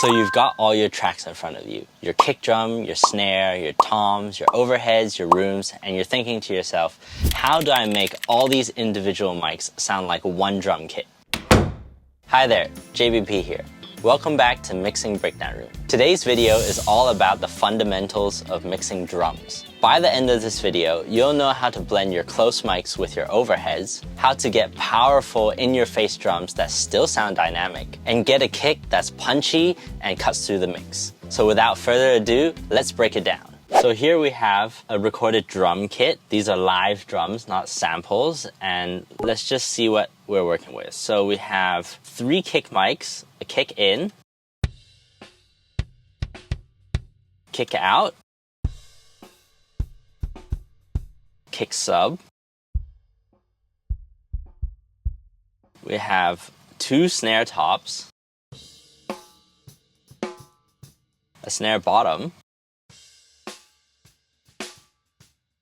So you've got all your tracks in front of you, your kick drum, your snare, your toms, your overheads, your rooms, and you're thinking to yourself, how do I make all these individual mics sound like one drum kit? Hi there, JBP here. Welcome back to Mixing Breakdown Room. Today's video is all about the fundamentals of mixing drums. By the end of this video, you'll know how to blend your close mics with your overheads, how to get powerful in-your-face drums that still sound dynamic, and get a kick that's punchy and cuts through the mix. So without further ado, let's break it down. So here we have a recorded drum kit. These are live drums, not samples, and let's just see what we're working with. So we have 3 kick mics, a kick in, kick out, kick sub. We have 2 snare tops, a snare bottom,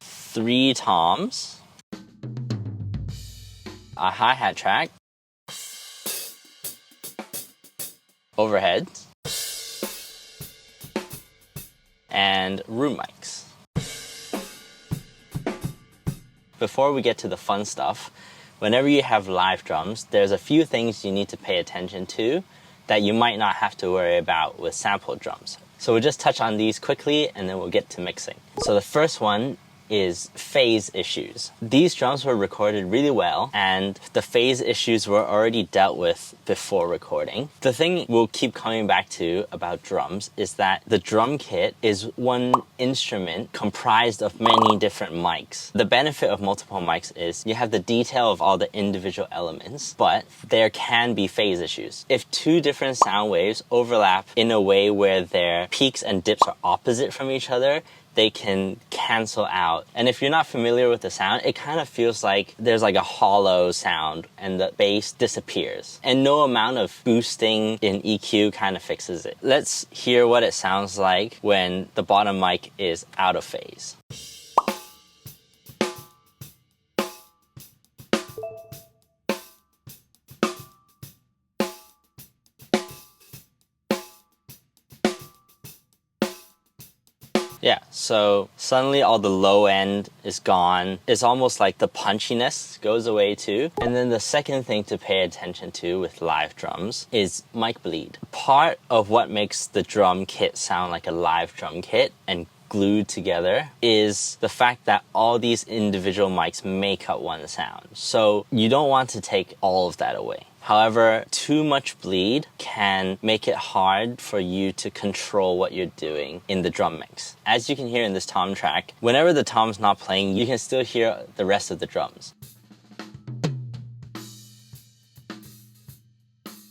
3 toms, a hi-hat track, overheads, and room mics. Before we get to the fun stuff, whenever you have live drums, there's a few things you need to pay attention to that you might not have to worry about with sample drums. So we'll just touch on these quickly and then we'll get to mixing. So the first one is phase issues. These drums were recorded really well and the phase issues were already dealt with before recording. The thing we'll keep coming back to about drums is that the drum kit is one instrument comprised of many different mics. The benefit of multiple mics is you have the detail of all the individual elements, but there can be phase issues. If 2 different sound waves overlap in a way where their peaks and dips are opposite from each other, they can cancel out. And if you're not familiar with the sound, it kind of feels like there's like a hollow sound and the bass disappears. And no amount of boosting in EQ kind of fixes it. Let's hear what it sounds like when the bottom mic is out of phase. Yeah, so suddenly all the low end is gone. It's almost like the punchiness goes away too. And then the second thing to pay attention to with live drums is mic bleed. Part of what makes the drum kit sound like a live drum kit and glued together is the fact that all these individual mics make up one sound. So you don't want to take all of that away. However, too much bleed can make it hard for you to control what you're doing in the drum mix. As you can hear in this tom track, whenever the tom's not playing, you can still hear the rest of the drums.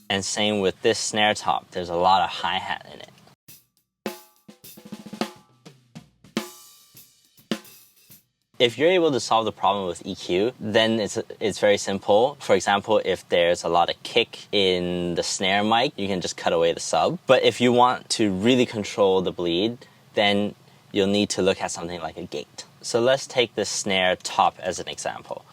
And same with this snare top, there's a lot of hi-hat in it. If you're able to solve the problem with EQ, then it's very simple. For example, if there's a lot of kick in the snare mic, you can just cut away the sub. But if you want to really control the bleed, then you'll need to look at something like a gate. So let's take this snare top as an example.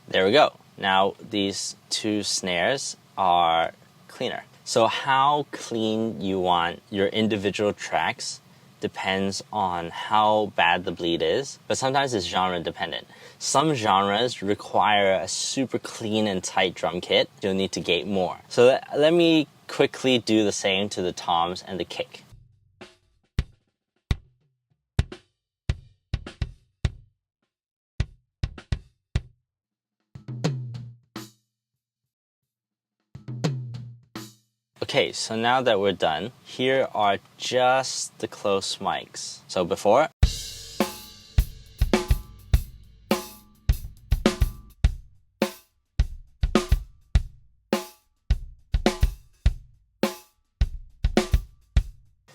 There we go. Now these 2 snares are cleaner. So how clean you want your individual tracks depends on how bad the bleed is, but sometimes it's genre dependent. Some genres require a super clean and tight drum kit. You'll need to gate more. So let me quickly do the same to the toms and the kick. Okay, so now that we're done, here are just the close mics. So before,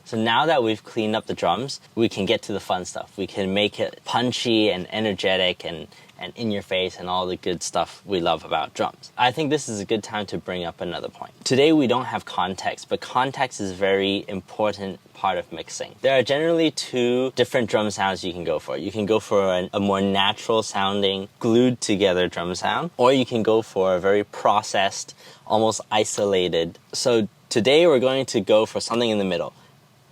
so now that we've cleaned up the drums, we can get to the fun stuff. We can make it punchy and energetic and and in your face and all the good stuff we love about drums. I think this is a good time to bring up another point. Today we don't have context, but context is a very important part of mixing. There are generally two different drum sounds you can go for. You can go for a more natural sounding, glued together drum sound, or you can go for a very processed, almost isolated. So today we're going to go for something in the middle.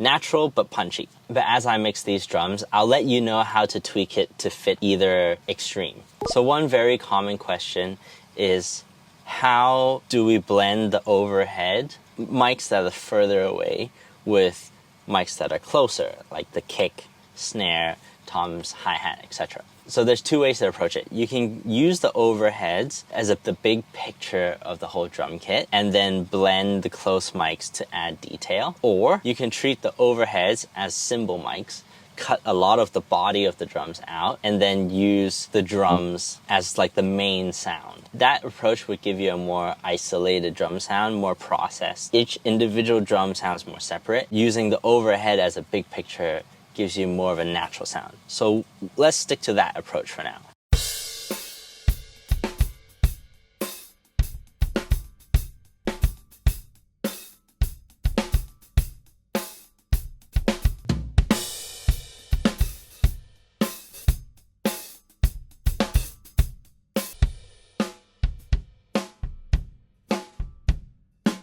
Natural but punchy. But as I mix these drums, I'll let you know how to tweak it to fit either extreme. So one very common question is, how do we blend the overhead mics that are further away with mics that are closer, like the kick, snare, toms, hi-hat, etc.? So there's two ways to approach it. You can use the overheads as the big picture of the whole drum kit and then blend the close mics to add detail. Or you can treat the overheads as cymbal mics, cut a lot of the body of the drums out, and then use the drums as like the main sound. That approach would give you a more isolated drum sound, more processed. Each individual drum sounds more separate. Using the overhead as a big picture gives you more of a natural sound. So let's stick to that approach for now.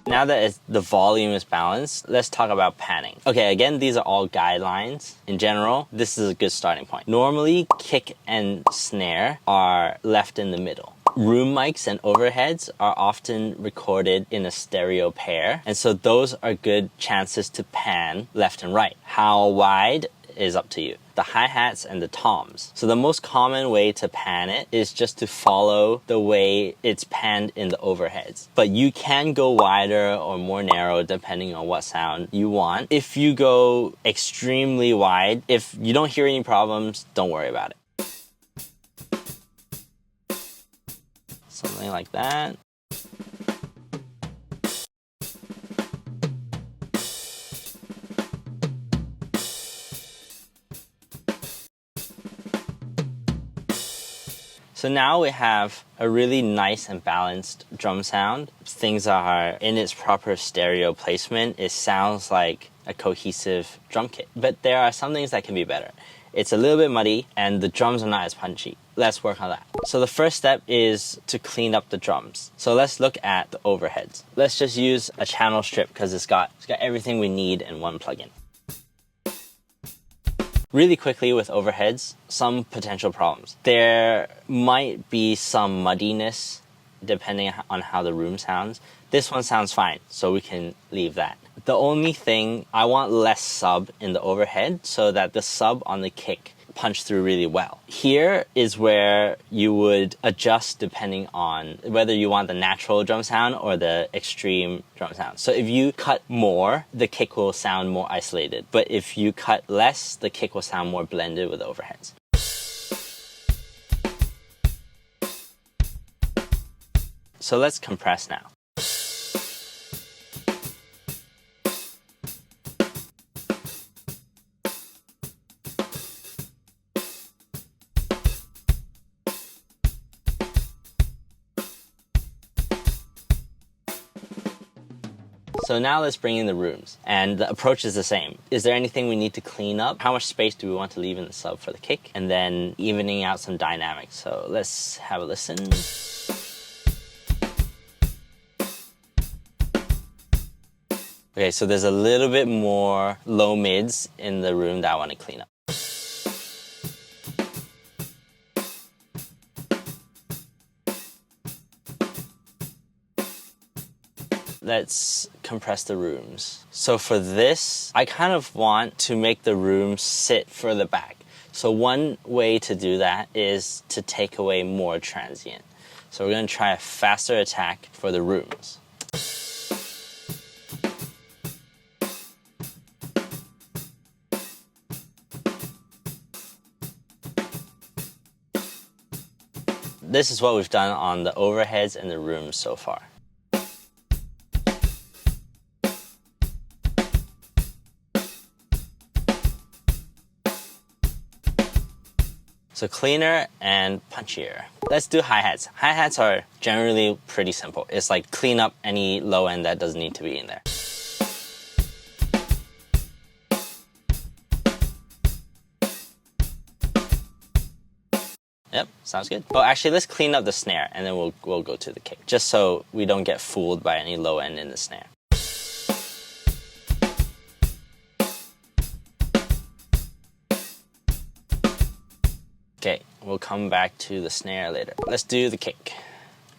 Now that the volume is balanced, let's talk about panning. Okay, again, these are all guidelines. In general, this is a good starting point. Normally, kick and snare are left in the middle. Room mics and overheads are often recorded in a stereo pair, and so those are good chances to pan left and right. How wide is up to you. The hi-hats and the toms. So the most common way to pan it is just to follow the way it's panned in the overheads. But you can go wider or more narrow depending on what sound you want. If you go extremely wide, if you don't hear any problems, don't worry about it. Something like that. So now we have a really nice and balanced drum sound. Things are in its proper stereo placement. It sounds like a cohesive drum kit. But there are some things that can be better. It's a little bit muddy and the drums are not as punchy. Let's work on that. So the first step is to clean up the drums. So let's look at the overheads. Let's just use a channel strip because it's got everything we need in one plugin. Really quickly with overheads, some potential problems. There might be some muddiness depending on how the room sounds. This one sounds fine, so we can leave that. The only thing, I want less sub in the overhead so that the sub on the kick punch through really well. Here is where you would adjust depending on whether you want the natural drum sound or the extreme drum sound. So if you cut more, the kick will sound more isolated. But if you cut less, the kick will sound more blended with overheads. So let's compress now. So now let's bring in the rooms, and the approach is the same. Is there anything we need to clean up? How much space do we want to leave in the sub for the kick? And then evening out some dynamics. So let's have a listen. Okay, so there's a little bit more low mids in the room that I want to clean up. Let's compress the rooms. So for this, I kind of want to make the room sit further back. So one way to do that is to take away more transient. So we're going to try a faster attack for the rooms. This is what we've done on the overheads and the rooms so far. So cleaner and punchier. Let's do hi-hats. Hi-hats are generally pretty simple. It's like clean up any low end that doesn't need to be in there. Yep, sounds good. Oh, actually, let's clean up the snare and then we'll go to the kick, just so we don't get fooled by any low end in the snare. Okay, we'll come back to the snare later. Let's do the kick.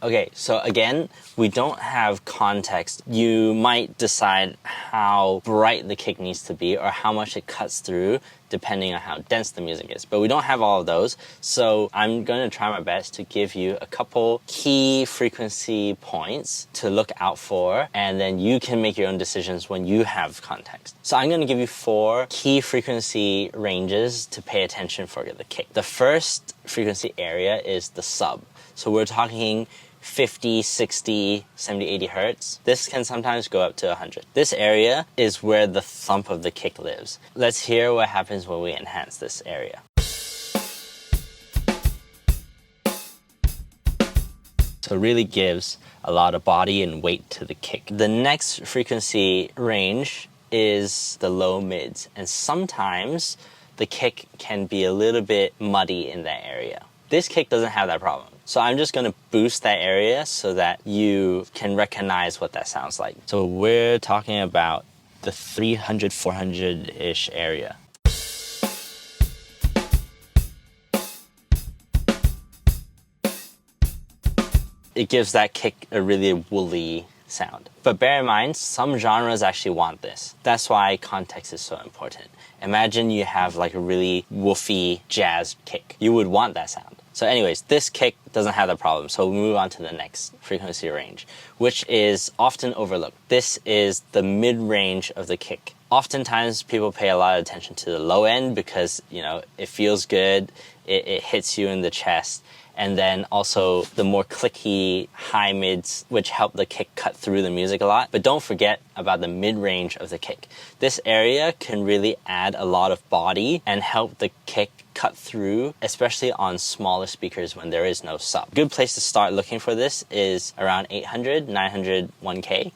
Okay, so again, we don't have context. You might decide how bright the kick needs to be or how much it cuts through depending on how dense the music is. But we don't have all of those, so I'm going to try my best to give you a couple key frequency points to look out for, and then you can make your own decisions when you have context. So I'm going to give you 4 key frequency ranges to pay attention for the kick. The first frequency area is the sub. So we're talking 50, 60, 70, 80 hertz. This can sometimes go up to 100. This area is where the thump of the kick lives. Let's hear what happens when we enhance this area. So it really gives a lot of body and weight to the kick. The next frequency range is the low mids, and sometimes the kick can be a little bit muddy in that area. This kick doesn't have that problem. So I'm just going to boost that area so that you can recognize what that sounds like. So we're talking about the 300, 400-ish area. It gives that kick a really woolly sound. But bear in mind, some genres actually want this. That's why context is so important. Imagine you have like a really woofy jazz kick. You would want that sound. So anyways, this kick doesn't have that problem. So we'll move on to the next frequency range, which is often overlooked. This is the mid-range of the kick. Oftentimes people pay a lot of attention to the low end because, you know, it feels good, it hits you in the chest. And then also the more clicky high mids, which help the kick cut through the music a lot. But don't forget about the mid-range of the kick. This area can really add a lot of body and help the kick cut through, especially on smaller speakers when there is no sub. Good place to start looking for this is around 800, 900, 1K.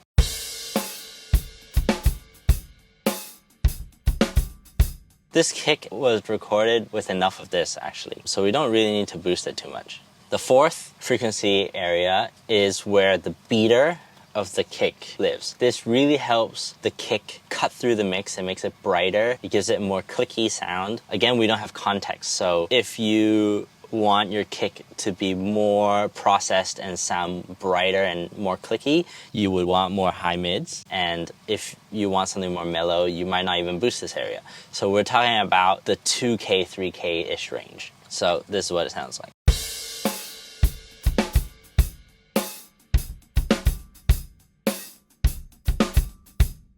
This kick was recorded with enough of this actually, so we don't really need to boost it too much. The fourth frequency area is where the beater of the kick lives. This really helps the kick cut through the mix and makes it brighter. It gives it a more clicky sound. Again, we don't have context, so if you want your kick to be more processed and sound brighter and more clicky, you would want more high mids. And if you want something more mellow, you might not even boost this area. So we're talking about the 2K, 3K-ish range. So this is what it sounds like.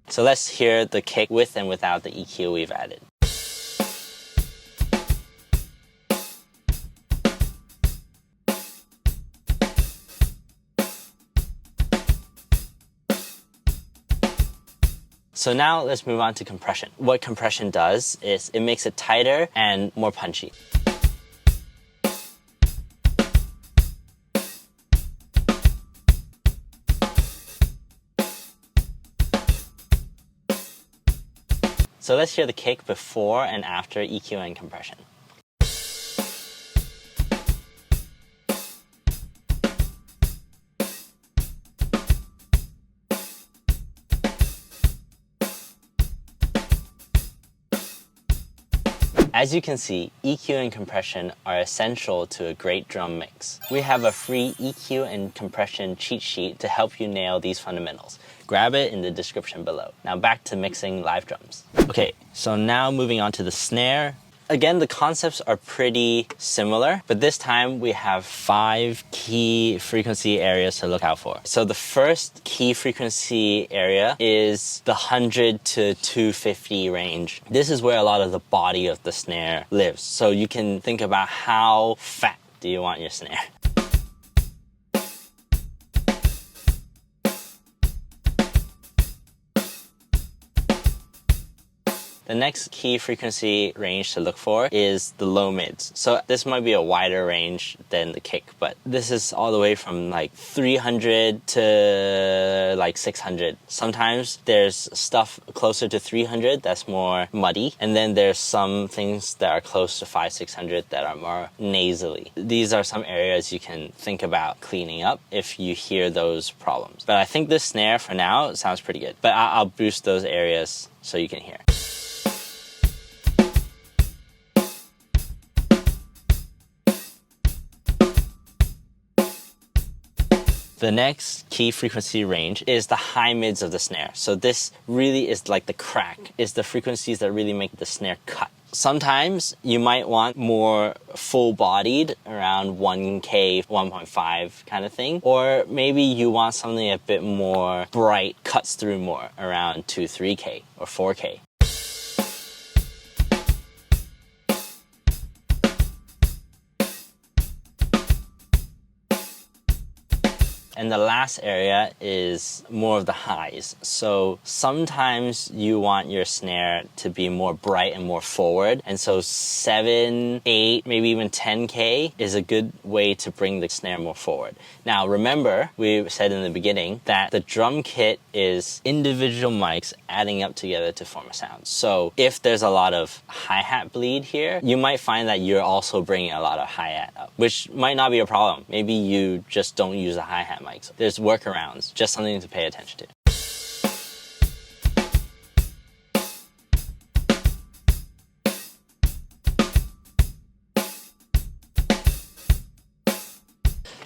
So let's hear the kick with and without the EQ we've added. So now let's move on to compression. What compression does is it makes it tighter and more punchy. So let's hear the kick before and after EQ and compression. As you can see, EQ and compression are essential to a great drum mix. We have a free EQ and compression cheat sheet to help you nail these fundamentals. Grab it in the description below. Now back to mixing live drums. Okay, so now moving on to the snare. Again, the concepts are pretty similar, but this time we have 5 key frequency areas to look out for. So the first key frequency area is the 100 to 250 range. This is where a lot of the body of the snare lives. So you can think about how fat do you want your snare. The next key frequency range to look for is the low mids. So this might be a wider range than the kick, but this is all the way from like 300 to like 600. Sometimes there's stuff closer to 300 that's more muddy, and then there's some things that are close to 500-600 that are more nasally. These are some areas you can think about cleaning up if you hear those problems. But I think this snare for now sounds pretty good, but I'll boost those areas so you can hear. The next key frequency range is the high mids of the snare. So this really is like the crack. It's the frequencies that really make the snare cut. Sometimes you might want more full-bodied, around 1K, 1.5 kind of thing. Or maybe you want something a bit more bright, cuts through more, around 2-3K or 4K. And the last area is more of the highs. So sometimes you want your snare to be more bright and more forward. And so 7, 8, maybe even 10K is a good way to bring the snare more forward. Now remember, we said in the beginning that the drum kit is individual mics adding up together to form a sound. So if there's a lot of hi-hat bleed here, you might find that you're also bringing a lot of hi-hat up, which might not be a problem. Maybe you just don't use a hi-hat mic. So there's workarounds, just something to pay attention to.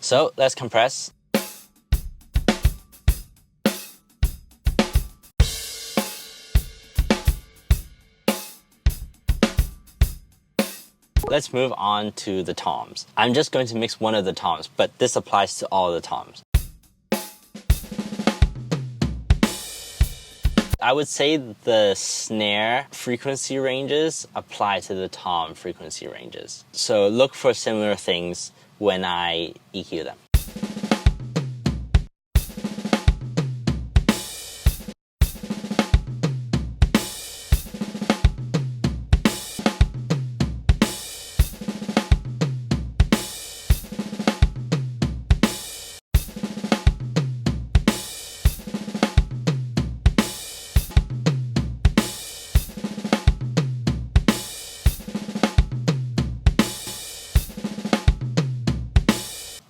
So let's compress. Let's move on to the toms. I'm just going to mix one of the toms, but this applies to all the toms. I would say the snare frequency ranges apply to the tom frequency ranges. So look for similar things when I EQ them.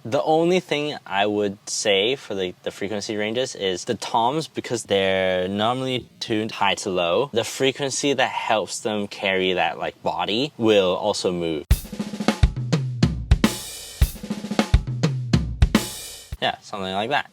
The only thing I would say for the frequency ranges is the toms, because they're normally tuned high to low, the frequency that helps them carry that like body will also move. Yeah, something like that.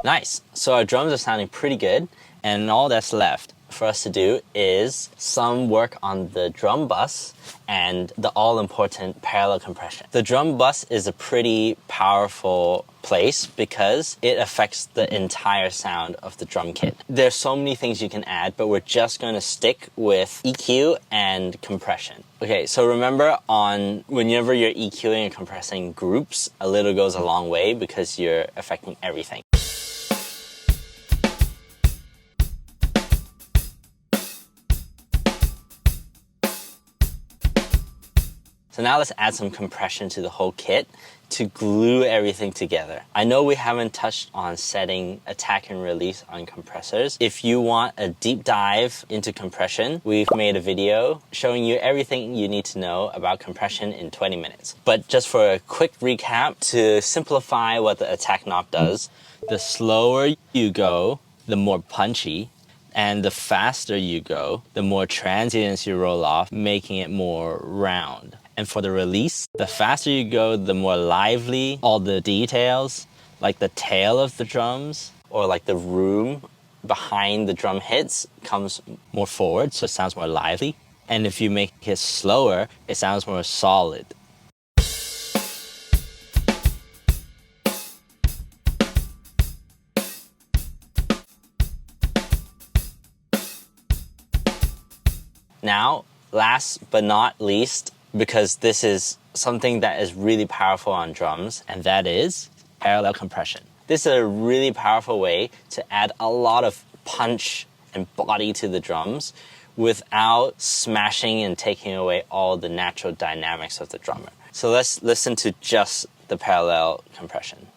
Nice. So our drums are sounding pretty good, and all that's left for us to do is some work on the drum bus and the all-important parallel compression. The drum bus is a pretty powerful place because it affects the entire sound of the drum kit. There's so many things you can add, but we're just going to stick with EQ and compression. Okay, so remember, whenever you're EQing and compressing groups, a little goes a long way because you're affecting everything. So now let's add some compression to the whole kit to glue everything together. I know we haven't touched on setting attack and release on compressors. If you want a deep dive into compression, we've made a video showing you everything you need to know about compression in 20 minutes. But just for a quick recap, to simplify what the attack knob does, the slower you go, the more punchy, and the faster you go, the more transients you roll off, making it more round. And for the release, the faster you go, the more lively all the details, like the tail of the drums or like the room behind the drum hits, comes more forward, so it sounds more lively. And if you make it slower, it sounds more solid. Now, last but not least, because this is something that is really powerful on drums, and that is parallel compression. This is a really powerful way to add a lot of punch and body to the drums without smashing and taking away all the natural dynamics of the drummer. So let's listen to just the parallel compression.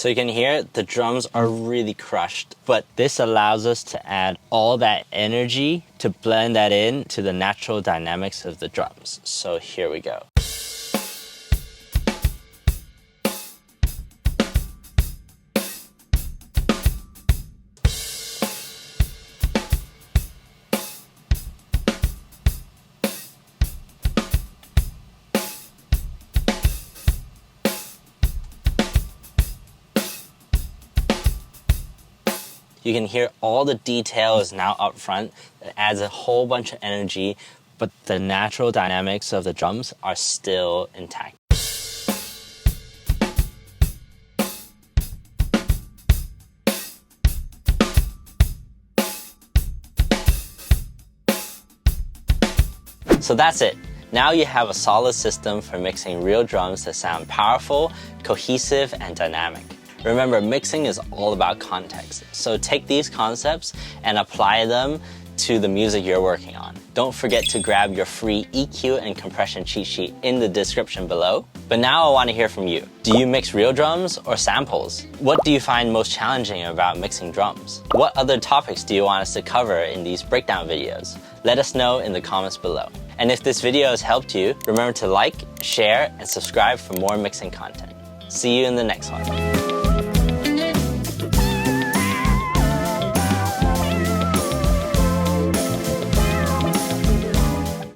So you can hear the drums are really crushed, but this allows us to add all that energy to blend that in to the natural dynamics of the drums. So here we go. You can hear all the detail is now up front. It adds a whole bunch of energy, but the natural dynamics of the drums are still intact. So that's it. Now you have a solid system for mixing real drums that sound powerful, cohesive, and dynamic. Remember, mixing is all about context, so take these concepts and apply them to the music you're working on. Don't forget to grab your free EQ and compression cheat sheet in the description below. But now I want to hear from you. Do you mix real drums or samples? What do you find most challenging about mixing drums? What other topics do you want us to cover in these breakdown videos? Let us know in the comments below. And if this video has helped you, remember to like, share, and subscribe for more mixing content. See you in the next one.